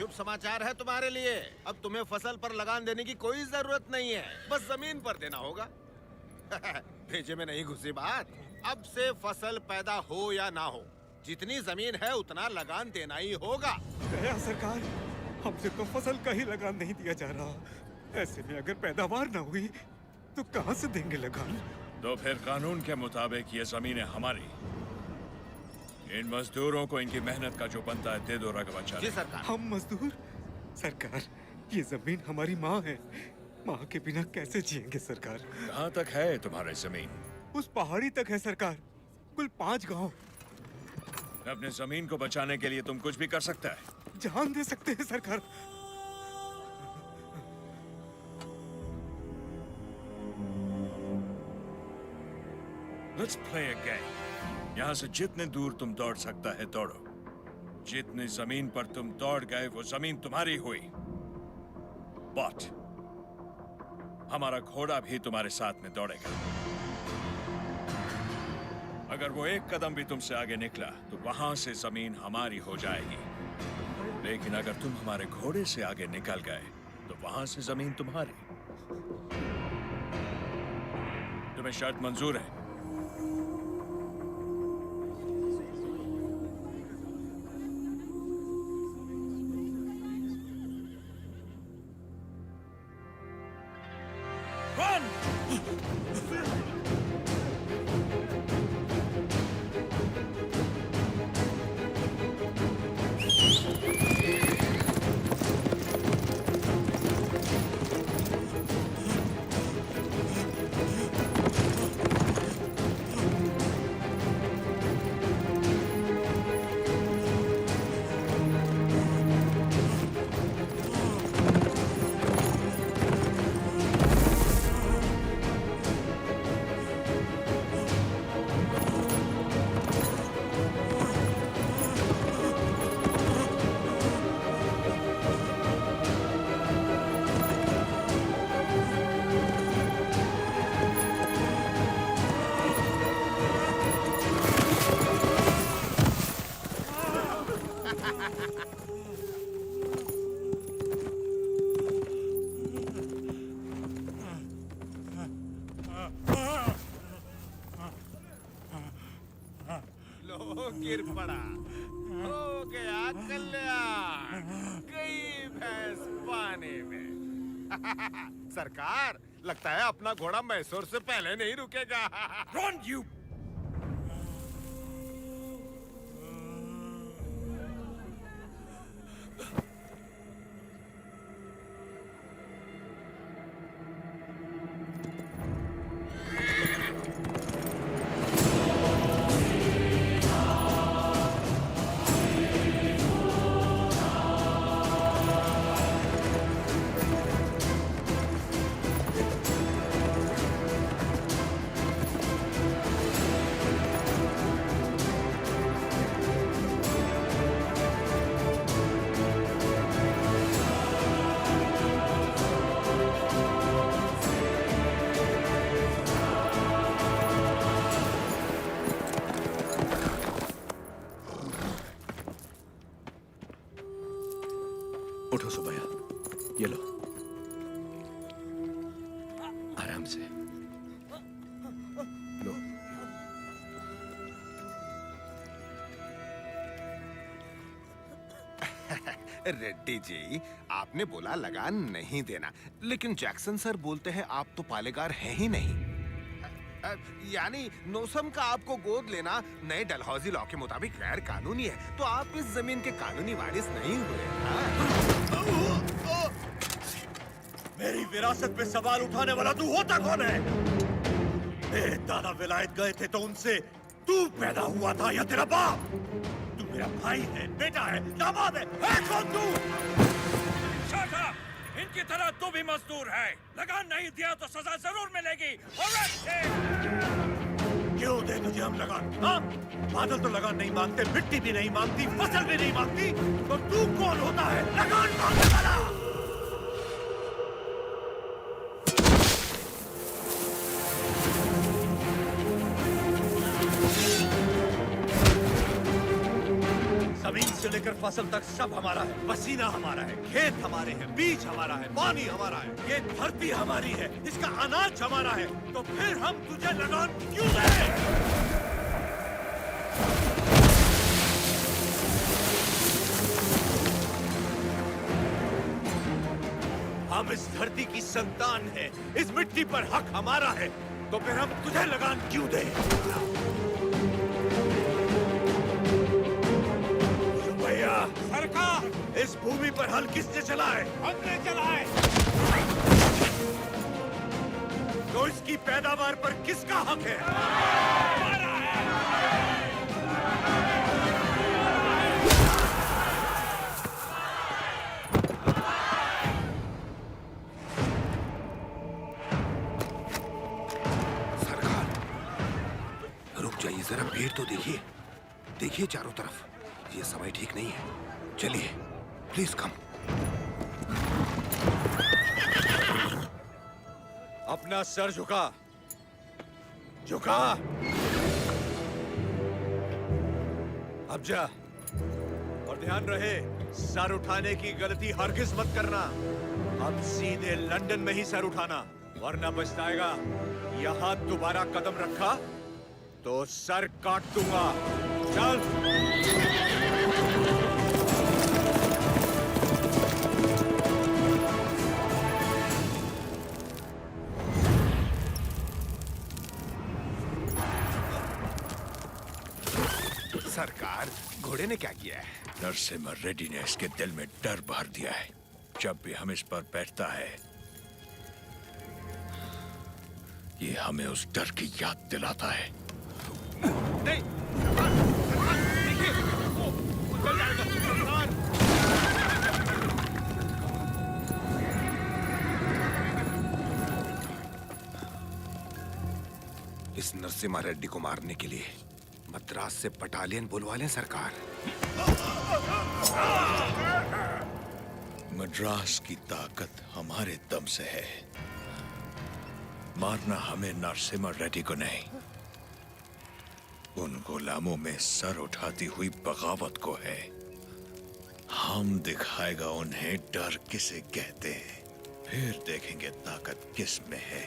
शुभ समाचार है तुम्हारे लिए। अब तुम्हें फसल पर लगान देने की कोई जरूरत नहीं है, बस जमीन पर देना होगा। भेजे में नहीं घुसी बात। अब से फसल पैदा हो या ना हो, जितनी जमीन है उतना लगान देना ही होगा। दया सरकार, हमसे तो फसल का ही लगान नहीं दिया जा रहा। ऐसे में अगर पैदावार ना हुई तो कहां से देंगे लगान? तो फिर कानून के मुताबिक ये जमीनें हमारी। इन मजदूरों को इनकी मेहनत का जो बनता है दे दो रघुवंश। जी सरकार। हम मजदूर? सरकार, ये जमीन हमारी माँ है। माँ के बिना कैसे जिएंगे सरकार? कहाँ तक है तुम्हारी जमीन? उस पहाड़ी तक है सरकार, कुल 5 गांव। अपने जमीन को बचाने के लिए तुम कुछ भी कर सकता है। जान दे सकते हैं सरकार। Let's play a game. यहाँ से जितने दूर तुम दौड़ सकता है दौड़ो। जितनी जमीन पर तुम दौड़ गए वो जमीन तुम्हारी हुई। But हमारा घोड़ा भी तुम्हारे साथ में दौड़ेगा। अगर वो एक कदम भी तुमसे आगे निकला तो वहां से जमीन हमारी हो जाएगी। लेकिन अगर तुम हमारे घोड़े से आगे निकल गए तो वहां से जमीन तुम्हारी। तुम्हें शर्त मंजूर है? गिर पड़ा, हो गया कल्याण, गई भैंस पानी में। सरकार, लगता है अपना घोड़ा मैसूर से पहले नहीं रुकेगा। Run, you! उठो सुबैया, ये लो, आराम से लो। रेड्डी जी, आपने बोला लगान नहीं देना, लेकिन जैक्सन सर बोलते हैं आप तो पालेगार हैं ही नहीं। यानी नोसम का आपको गोद लेना नए डलहौजी लॉ के मुताबिक गैर कानूनी है, तो आप इस जमीन के कानूनी वारिस नहीं हुए। मेरी विरासत पे सवाल उठाने वाला तू होता कौन है? मेरे दादा विलायत गए थे तो उनसे तू पैदा हुआ था या तेरा बाप? तू मेरा भाई है, बेटा है, दामाद है कौन तू? Shut up! इनकी तरह तू भी मजदूर है। लगान नहीं दिया तो सजा जरूर मिलेगी। क्यों दे तुझे हम लगान? हाँ? बादल तो लगान नहीं मांगते, मिट्टी भी नहीं मांगती, फसल भी नहीं मांगती, तो तू कौन होता है लगान मांगने वाला? जमीन से लेकर फसल तक सब हमारा है। पसीना हमारा है, खेत हमारे हैं, बीज हमारा है, पानी हमारा है, ये धरती हमारी है, इसका अनाज हमारा है। तो फिर हम तुझे लगान क्यों दें? हम इस धरती की संतान हैं, इस मिट्टी पर हक हमारा है, तो फिर हम तुझे लगान क्यों दें? भैया सरकार, इस भूमि पर हल किसने चलाए? हमने चलाए। तो इसकी पैदावार पर किसका हक है? हमारा है। जाइए, जरा भीड़ तो देखिए। देखिए चारों तरफ, ये समय ठीक नहीं है। चलिए, प्लीज कम। अपना सर झुका, झुका। अब जा, और ध्यान रहे, सर उठाने की गलती हरगिज मत करना। अब सीधे लंदन में ही सर उठाना, वरना पछताएगा। यहां दोबारा कदम रखा तो सर काट दूंगा। चल। सरकार, घोड़े ने क्या किया है? नरसिम्हा रेड्डी ने इसके दिल में डर भर दिया है। जब भी हम इस पर बैठता है, ये हमें उस डर की याद दिलाता है। नहीं, देखिए, वो चल जाएगा। इस नरसिम्हा रेड्डी को मारने के लिए मद्रास से बटालियन बुलवा लें सरकार। मद्रास की ताकत हमारे दम से है। मारना हमें नरसिम्हा रेड्डी को नहीं, उन गुलामों में सर उठाती हुई बगावत को है। हम दिखाएगा उन्हें डर किसे कहते हैं, फिर देखेंगे ताकत किस में है।